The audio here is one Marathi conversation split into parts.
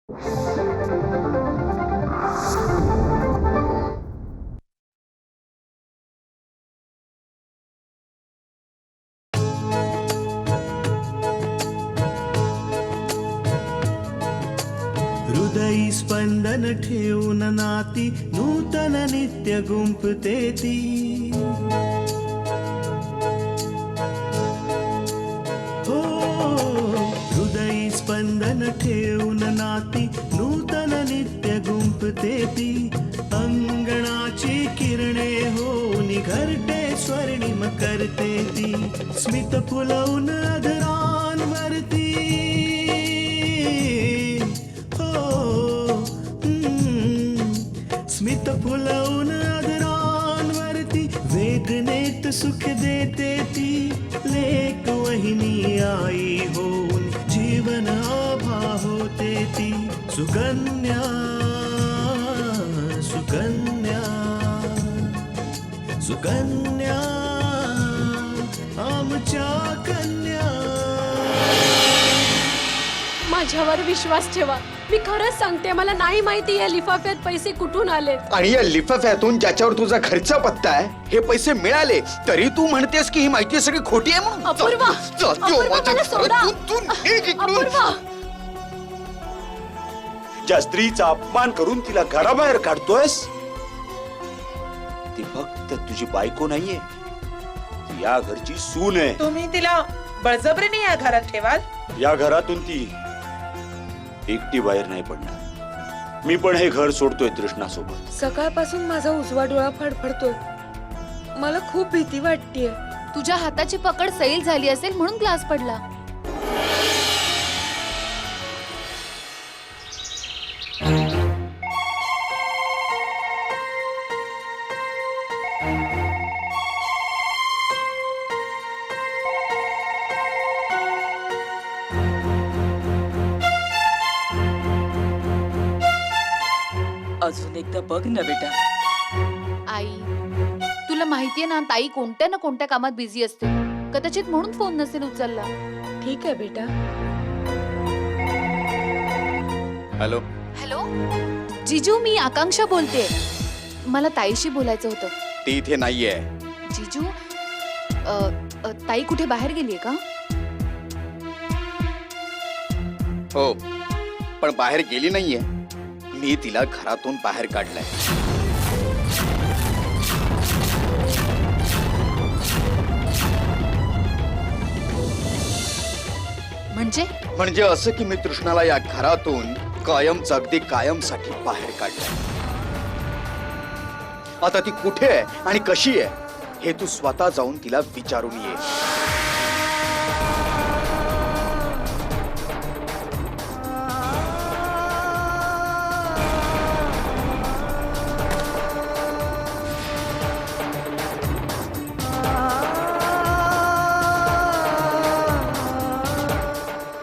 हृदयी स्पंदन ठेवून नाती नूतन नित्य गुंफते ती. हो हृदयी स्पंदन ठेवून नाती नूतन नित्य गुंफते ती. अंगणाची किरणे होऊन घरटे स्वर्णिम करते ती. स्मित फुलवून अधरांवरती स्मित फुलवून अधरांवरती वेदनेत सुख देते ती. लेक वहिनी आई होऊन जीवन आभा होते ती. सुकन्या सुकन्या सुकन्या आमच्या कन्या. माझ्यावर विश्वास ठेवा, मी खरंच सांगते, मला नाही माहिती या लिफाफ्यात पैसे कुठून आलेत. आणि या लिफाफ्यातून ज्याच्यावर तुझा खर्च पत्ता आहे हे पैसे मिळाले तरी तू म्हणतेस की ही माहिती सगळी खोटी आहे म्हणून. अपूर्वा, अपूर्वा, मला सोडा. अपूर्वा, ज्या स्त्रीचा अपमान करून तिला घराबाहेर काढतोयस ती फक्त तुझी बायको नाहीये, ती या घरची सून आहे. तुम्ही तिला बळजबरीने या घरात ठेवाल? या घरातून ती एकटी बाहेर नाही पडणार. मी पण हे घर सोडतोय तृष्णा सोबत. सकाळपासून माझा उजवा डोळा फडफडतोय. मला खूप भीती वाटतेय. तुझ्या हाताची पकड सैल झाली असेल म्हणून ग्लास पडला. अजून एकदा बघ ना बेटा. आई, तुला माहितीये ना ताई कोणत्या ना कोणत्या कामात बिझी असते. कदाचित म्हणून फोन नसेल उचलला. ठीक आहे बेटा. हॅलो हॅलो जिजू, मी आकांक्षा बोलते. मला ताईशी बोलायचं होतं. ती इथे नाहीये. जिजू, ताई कुठे बाहेर गेलीये का? हो, पण बाहेर गेली नाहीये. मी तिला घरातून बाहेर काढलंय. म्हणजे असं की मी तृष्णाला या घरातून कायमच, अगदी कायमसाठी बाहेर काढलंय. आता ती कुठे आहे आणि कशी आहे हे तू स्वतः जाऊन तिला विचारून ये.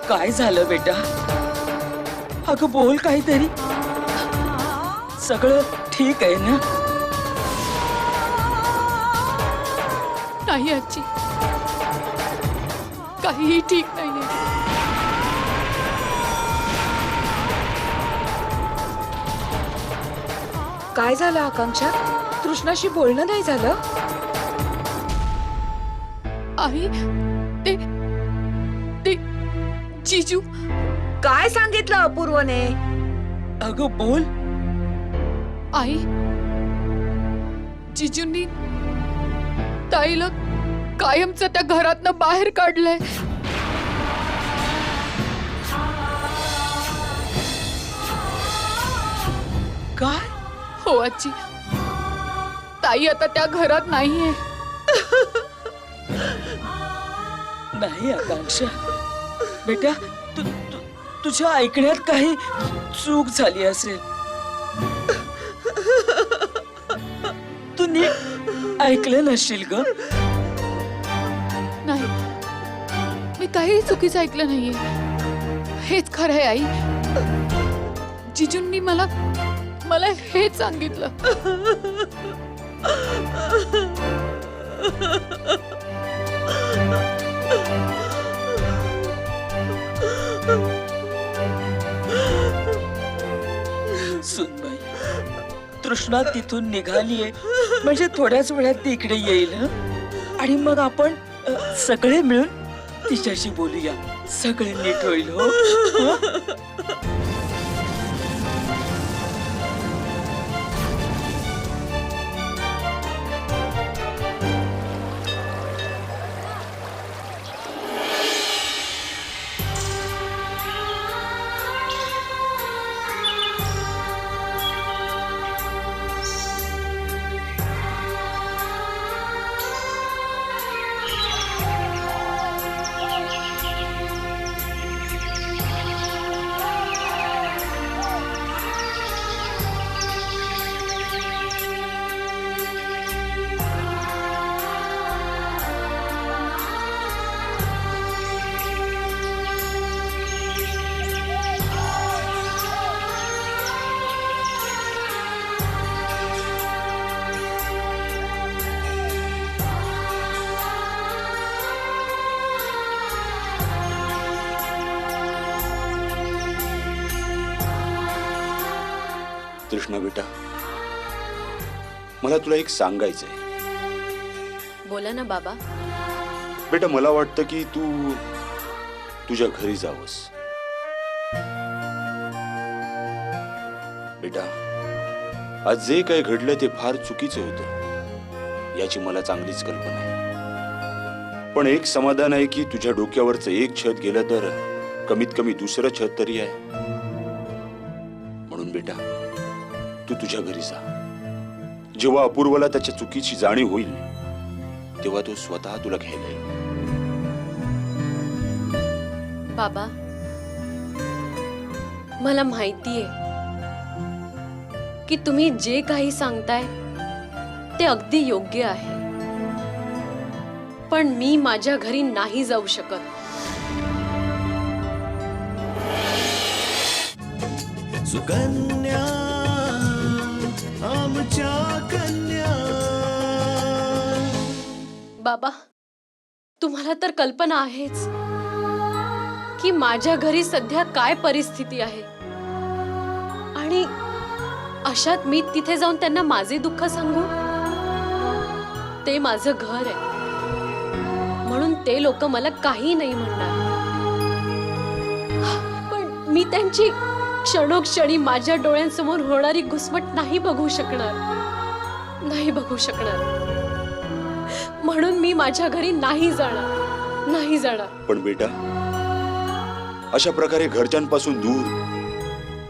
काय झालं बेटा? अगं बोल काहीतरी. सगळं ठीक आहे ना? नाही आजी, काहीही ठीक नाहीये. काय झालं आकांक्षा? तृष्णाशी बोलणं नाही झालं? आई, ते ते जिजू. काय सांगितलं अपूर्वने? अगं बोल. आई, जिजूंनी ताईला कायमच त्या घरातनं बाहेर काढलंय. काय? हो आजी, ताई आता त्या घरात नाहीये. नाही आकांक्षा बेटा, तुझ्या ऐकण्यात काही चूक झाली असेल. तू नीट ऐकलं नसशील ग. नाही, मी काहीही चुकीचं ऐकलं नाहीये. हेच खरं आहे आई. जिजूंनी मला हेच सांगितलं. सुनबाई, तृष्णा तिथून निघालीये म्हणजे थोड्याच वेळात ती इकडे येईल हं? आणि मग आपण सगळे मिळून तिच्याशी बोलूया. सगळे नीट होईल हो हं? तृष्णा बेटा, मला तुला एक सांगायचंय. बोला ना बाबा. बेटा, मला वाटतं की तू तुझ्या घरी जावंस. बेटा, आज जे काही घडलं ते फार चुकीचं होतं, याची मला चांगलीच कल्पना आहे. पण एक समाधान आहे की तुझ्या डोक्यावरचं एक छत गेलं तर कमीत कमी दुसरं छत तरी आहे. म्हणून बेटा, तू तुझ्या घरी जा. जेव्हा अपूर्वला त्याच्या चुकीची जाणीव होईल तेव्हा तो स्वतः तुला घ्यायला येईल. बाबा, मला माहितीये की तुम्ही जे काही सांगताय ते अगदी योग्य आहे, पण मी माझ्या घरी नाही जाऊ शकत. सुकन्या आमच्या कन्या. बाबा, तुम्हाला तर कल्पना आहेच की माझ्या घरी सध्या काय परिस्थिती आहे, आणि अशात मी तिथे जाऊन त्यांना माझे दुःख सांगू? ते माझं घर आहे, म्हणून ते लोक मला काही नाही म्हणणार. पण मी त्यांची क्षणोक्षणी माझ्या डोळ्यांसमोर होणारी घुसमट नाही बघू शकणार, नाही बघू शकणार. म्हणून मी माझ्या घरी नाही जाणार, नाही जाणार. पण बेटा, अशा प्रकारे घरच्यांपासून दूर,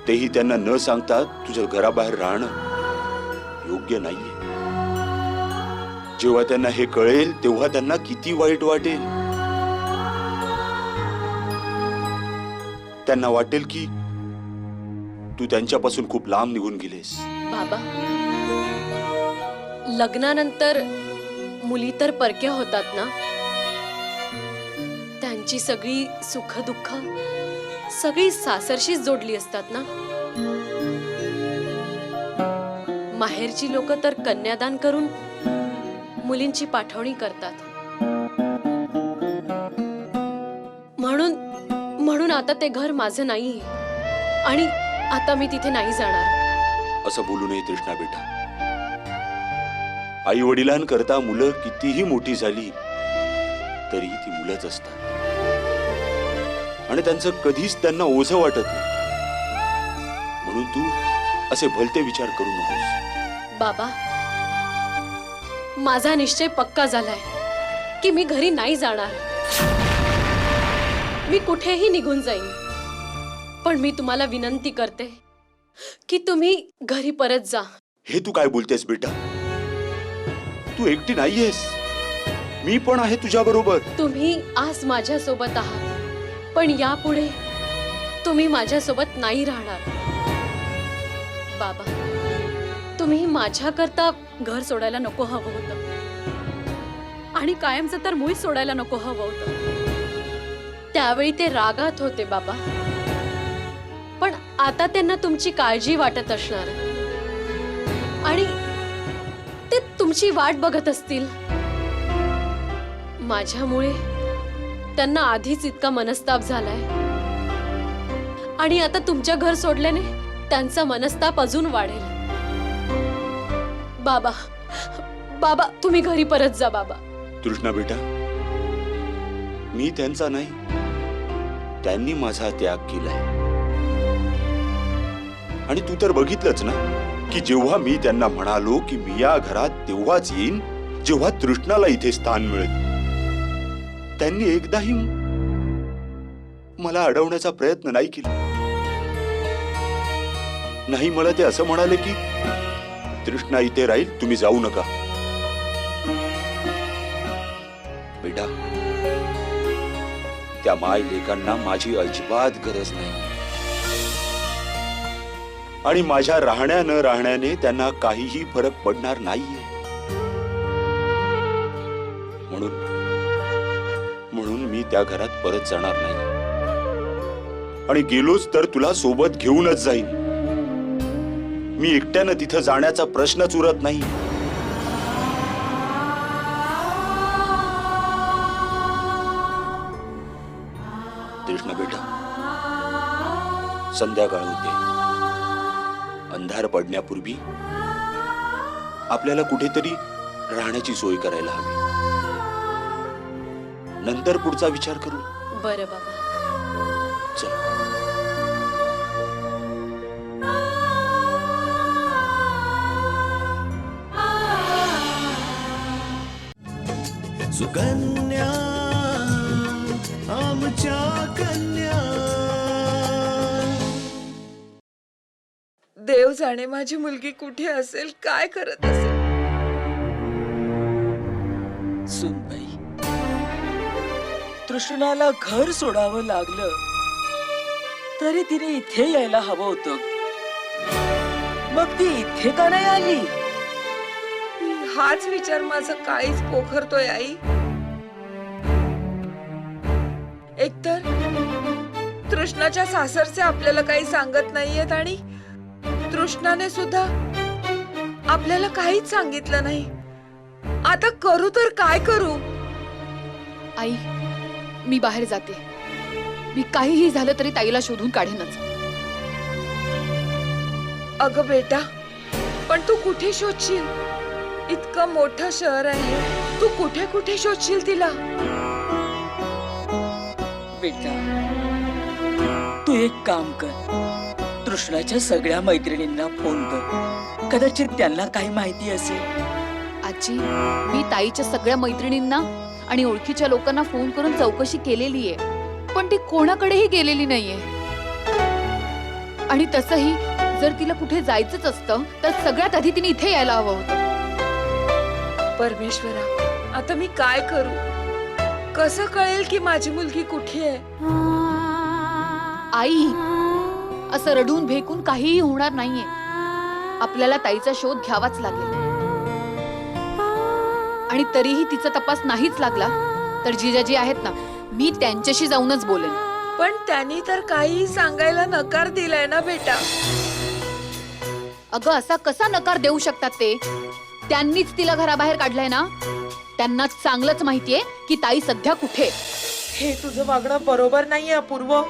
तेही त्यांना न सांगता तुझ्या घराबाहेर राहणं योग्य नाहीये. जेव्हा त्यांना हे कळेल तेव्हा त्यांना किती वाईट वाटेल. त्यांना वाटेल की तू त्यांच्यापासून खूप लांब निघून गेलेस. बाबा, लग्नानंतर मुली तर परक्या होतात ना. त्यांची सगळी सुख दुःख सगळी सासरशीच जोडली असतात ना. माहेरची लोक तर कन्यादान करून मुलींची पाठवणी करतात. म्हणून आता ते घर माझं नाहीये, आणि आता मी तिथे नाही जाणार. असं बोलू नये तृष्णा बेटा. आई वडिलांकरता मुलं कितीही मोठी झाली तरी ती मुलंच असतात, आणि त्यांचं कधीच त्यांना ओझं वाटत नाही. म्हणून तू असे भलते विचार करू नकोस. बाबा, माझा निश्चय पक्का झालाय की मी घरी नाही जाणार. मी कुठेही निघून जाईन, पण मी तुम्हाला विनंती करते की तुम्ही घरी परत जा. हे तू काय बोलतेस बेटा? तू एकटी नाहीयेस, मी पण आहे तुझ्या बरोबर. तुम्ही आज माझ्या सोबत आहात, पण यापुढे तुम्ही माझ्या सोबत नाही राहणार. बाबा, तुम्ही माझ्याकरता घर सोडायला नको हवं होतं, आणि कायमचं तर मुळीच सोडायला नको हवं होतं. त्यावेळी ते रागात होते बाबा, पण आता त्यांना तुमची काळजी वाटत असणार, आणि ते तुमची वाट बघत असतील. माझ्यामुळे त्यांना आधीच इतका मनस्ताप झालाय, आणि आता तुमच्या घर सोडल्याने त्यांचा मनस्ताप अजून वाढेल. बाबा बाबा तुम्ही घरी परत जा बाबा. तृष्णा बेटा, मी त्यांचा नाही, त्यांनी माझा त्याग केलाय. आणि तू तर बघितलंच ना की जेव्हा मी त्यांना म्हणालो की मी या घरात तेव्हाच येईन जेव्हा तृष्णाला इथे स्थान मिळेल, त्यांनी एकदाही मला अडवण्याचा प्रयत्न नाही केला. नाही, मला ते असं म्हणाले की तृष्णा इथे राहील, तुम्ही जाऊ नका. बेटा, त्या माय लेकांना माझी अजिबात गरज नाही आणि माझ्या राहण्या न राहण्याने त्यांना काहीही फरक पडणार नाहीये. म्हणून मी त्या घरात परत जाणार नाही आणि गेलोच तर तुला सोबत घेऊनच जाईन. मी एकट्यानं तिथं जाण्याचा प्रश्नच उरत नाही. कृष्ण बेटा, संध्याकाळ होते. अंधार पडण्यापूर्वी आपल्याला कुठेतरी राहण्याची सोय करायला हवी. नंतर पुढचा विचार करू. बरं बाबा. चल. सुकन्या आमच्या कन्या. देव जाणे माझी मुलगी कुठे असेल, काय करत असेल. सुनबाई, तृष्णाला घर सोडावं लागलं तरी तिने इथे यायला हवं होतं. मग ती इथे का नाही आली? हाच विचार माझा काहीच पोखरतोय आई. एकतर तृष्णाच्या सासरचे आपल्याला काही सांगत नाहीयेत आणि तृष्णाने सुद्धा आपल्याला काहीच सांगितलं नाही. आता करू तर काय करू? आई, मी बाहेर जाते. मी काहीही झालं तरी ताईला शोधून काढेनच. अगं बेटा, पण तू कुठे शोधशील? इतकं मोठं शहर आहे, तू कुठे कुठे शोधशील तिला? बेटा, तू एक काम कर, तृष्णाच्या सगळ्या मैत्रिणींना फोन कर. कदाचित त्यांना काही माहिती असेल. आजी, मी ताईच्या सगळ्या मैत्रिणींना आणि ओळखीच्या लोकांना फोन करून चौकशी केलेली आहे, पण ती कोणाकडेही गेलेली नाहीये. आणि तसंही जर तिला कुठे जायचंच असतं तर सगळ्यात आधी तिने इथे यायला हवं होतं. परमेश्वरा, आता मी काय करू? कसं कळेल की माझी मुलगी कुठे आहे? आई, असं रडून भेकून काहीही होणार नाहीये. आपल्याला ताईचा शोध घ्यावाच लागेल. आणि तरीही तिचा तपास नाहीच लागला तर जिजाजी आहेत ना, मी त्यांच्याशी जाऊनच बोलेन. पण त्यांनी तर काही सांगायला नकार दिलाय ना बेटा. अगं, असा कसा नकार देऊ शकतात ते? त्यांनीच तिला घराबाहेर काढलंय ना. त्यांना चांगलंच माहितीये की ताई सध्या कुठे. हे तुझं वागणं बरोबर नाहीये अपूर्व.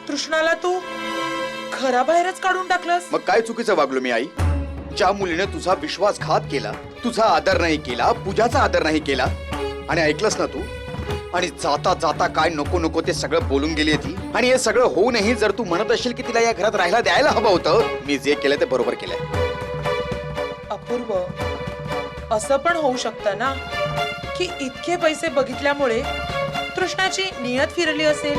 तृष्णाला तू घराबाहेरच काढून टाकलंस. मग काय चुकीचं वागलो मी आई? ज्या मुलीने तुझा विश्वासघात केला, तुझा आदर नाही केला, पूजाचा आदर नाही केला, आणि ऐकलंस ना तू. आणि जाता जाता काय नको नको ते सगळं बोलून गेली ती. आणि हे सगळं होऊनही जर तू म्हणत असेल की तिला या घरात राहायला द्यायला हवं होतं, मी जे केलं ते बरोबर केलंय. अपूर्व, असं पण होऊ शकतं ना की इतके पैसे बघितल्यामुळे तृष्णाची नियत फिरली असेल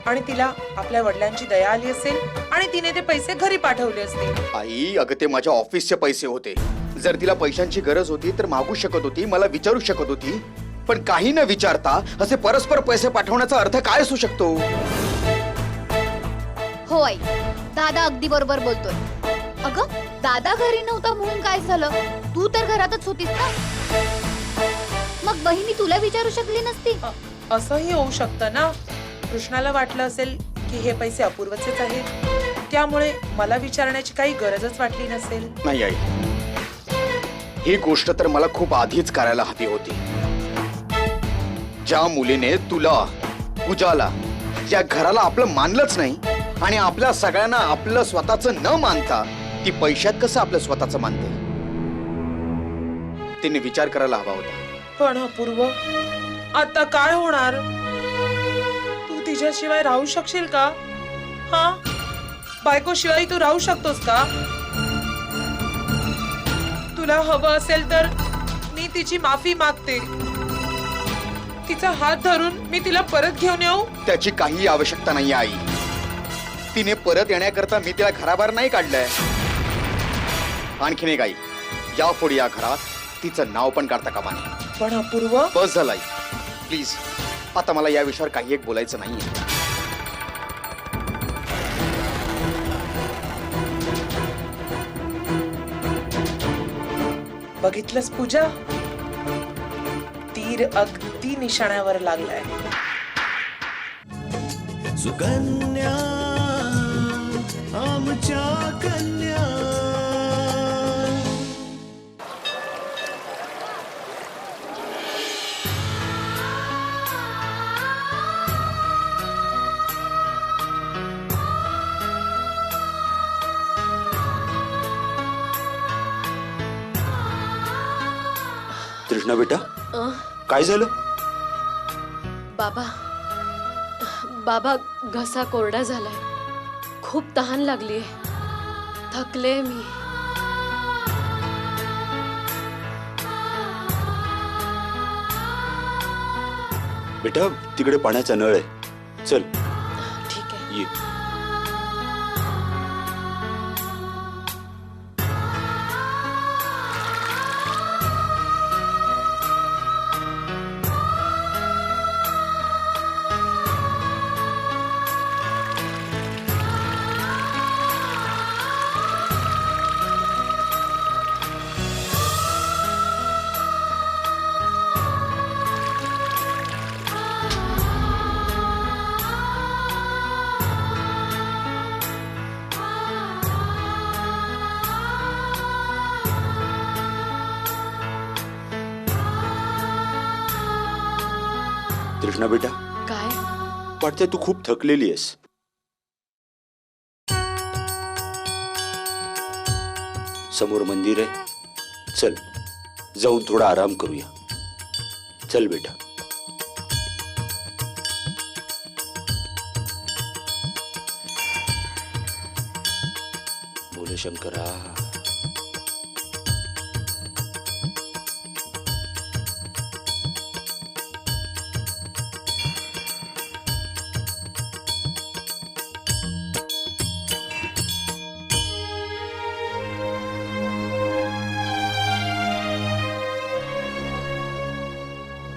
आणि तिला आपल्या वडिलांची दया आली असेल आणि तिने ते पैसे घरी पाठवले असतील. आई, अगं ते माझ्या ऑफिसचे पैसे होते. जर तिला पैशांची गरज होती तर मागू शकत होती, मला विचारू शकत होती. पण काही न विचारता असे परस्पर पैसे पाठवण्याचा अर्थ काय असू शकतो? हो आई, दादा अगदी बरोबर बोलतोय. अगं, दादा घरी नव्हता म्हणून काय झालं? तू तर घरातच होतीस ना. मग बहिणी तुला विचारू शकली नसती? असंही होऊ शकतं ना. कृष्णाला वाटलं असेल की हे पैसे अपूर्वचेच आहेत, त्यामुळे मला विचारण्याची काही गरजच वाटली नसेल. नाही आई, ही गोष्ट तर मला खूप आधीच करायला हवी होती. ज्या मुलीने तुला, पूजाला, या घराला आपलं मानलंच नाही, आणि आपल्या सगळ्यांना आपलं स्वतःचं न मानता ती पैशात कसं आपलं स्वतःचं मानते. तिने विचार करायला हवा होता. पण अपूर्व, आता काय होणार? तू तिच्याशिवाय राहू शकशील का? हा, बायको शिवाय तू राहू शकतोस का? तुला हवं असेल तर मी तिची माफी मागते. तिचा हात धरून मी तिला परत घेऊन येऊ? त्याची काही आवश्यकता नाही आई. तिने परत येण्याकरता मी तिला घराबाहेर नाही काढलंय. आणखीन एक आई, यापुढे या घरात तिचं नाव पण काढता कामा नये. पण अपूर्व, बस झालं आई, प्लीज. आता मला या विषयावर काही एक बोलायचं नाहीये. बघितलंस पूजा, तीर अगदी निशाण्यावर लागलाय. सुकन्या आमच्या कन्या. तृष्णा बेटा, अं, काय झालं? बाबा बाबा घसा कोरडा झालाय. खूप तहान लागलीये. थकले मी. बेटा, तिकडे पाण्याचा नळ आहे. चल ठीक आहे. ये. तृष्णा बेटा, काय? वाटतंय तू खूप थकलेली आहेस. समोर मंदिर आहे. चल, जाऊन थोडा आराम करूया. चल बेटा. बोले शंकरा.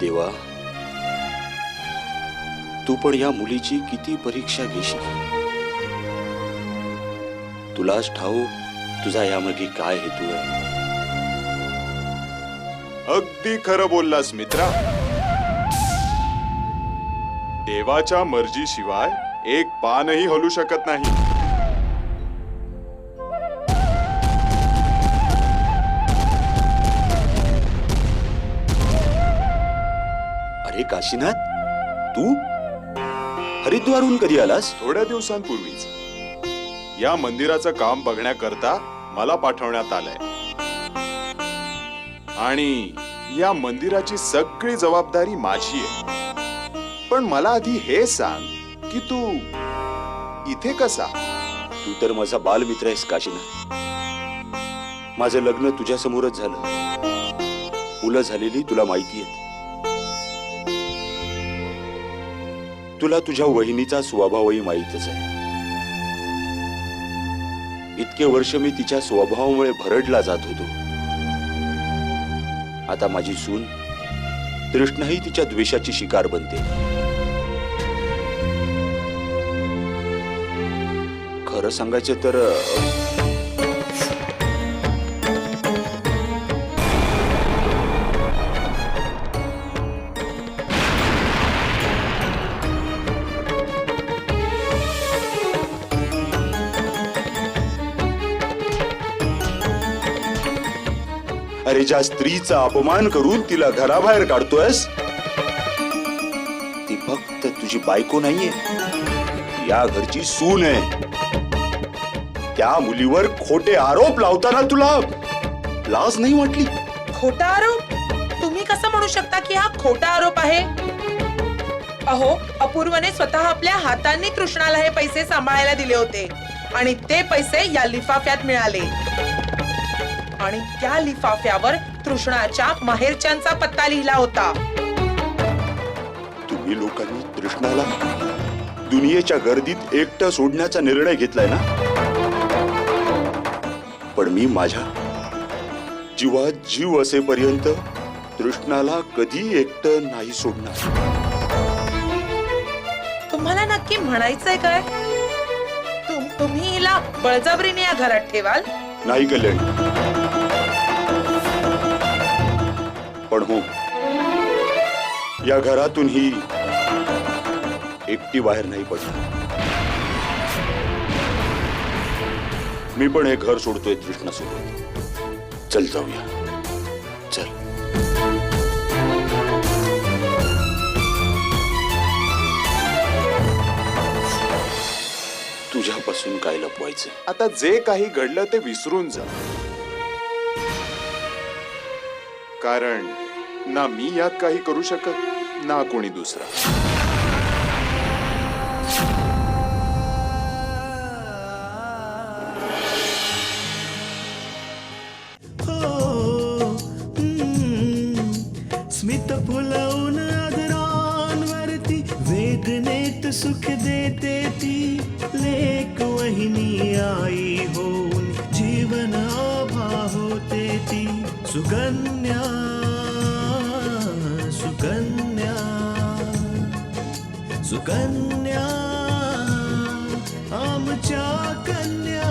देवा, तू पण या मुलीची किती परीक्षा घेशील. तुलाच ठाऊक तुझा यामागे काय हेतू आहे. अगदी खरं बोललास मित्रा. देवाच्या मर्जीशिवाय एक पानही हलू शकत नाही. अरे काशीनाथ, तू हरिद्वारहून कधी आलास? थोड्या दिवसांपूर्वीच या मंदिराचं काम बघण्याकरता मला पाठवण्यात आलंय. आणि या मंदिराची सगळी जबाबदारी माझी आहे. पण मला आधी हे सांग की तू इथे कसा? तू तर माझा बालमित्र आहेस काशीनाथ. माझं लग्न तुझ्या समोरच झालं. मुलं झालेली तुला माहिती आहे. तुला तुझ्या वहिनीचा स्वभावही माहीतच आहे. इतके वर्ष मी तिच्या स्वभावामुळे भरडला जात होतो. आता माझी सून तृष्णाही तिच्या द्वेषाची शिकार बनते. खरं सांगायचं तर अरे, ज्या स्त्रीचा अपमान करून तिला घराबाहेर काढतोयस ती फक्त तुझी बायको नाहीये, ती या घरची सून आहे. त्या मुलीवर खोटे आरोप लावताना तुला लाज नाही वाटली? खोटा आरोप? तुम्ही कसं म्हणू शकता की हा खोटा आरोप आहे? अहो, अपूर्वने स्वतः आपल्या हातांनी तृष्णाला हे पैसे सांभाळायला दिले होते आणि ते पैसे या लिफाफ्यात मिळाले आणि त्या लिफाफ्यावर तृष्णाच्या माहेरच्यांचा पत्ता लिहिला होता. तुम्ही लोकांनी तृष्णाला दुनियेच्या गर्दीत एकटं सोडण्याचा निर्णय घेतलाय ना, पण मी माझ्या जीवात जीव असेपर्यंत तृष्णाला कधी एकटं नाही सोडणार. तुम्हाला नक्की म्हणायचंय काय? तुम्ही हिला बळजबरीने या घरात ठेवाल? नाही कल्याणी, पण हो, या घरातून ही एकटी बाहेर नाही पडणार. मी पण हे घर सोडतोय तृष्णा सोबत. चल जाऊया, चल. तुझ्यापासून काय लपवायचं? आता जे काही घडलं ते विसरून जा, कारण ना मी यात काही करू शकत ना कोणी दुसरा. स्मित फुलवून आदरांवरती वेदनेत सुख देते ती लेक वहिनी आई होऊन जीवन आभा होते ती सुकन्या सुकन्या सुकन्या आमच्या कन्या.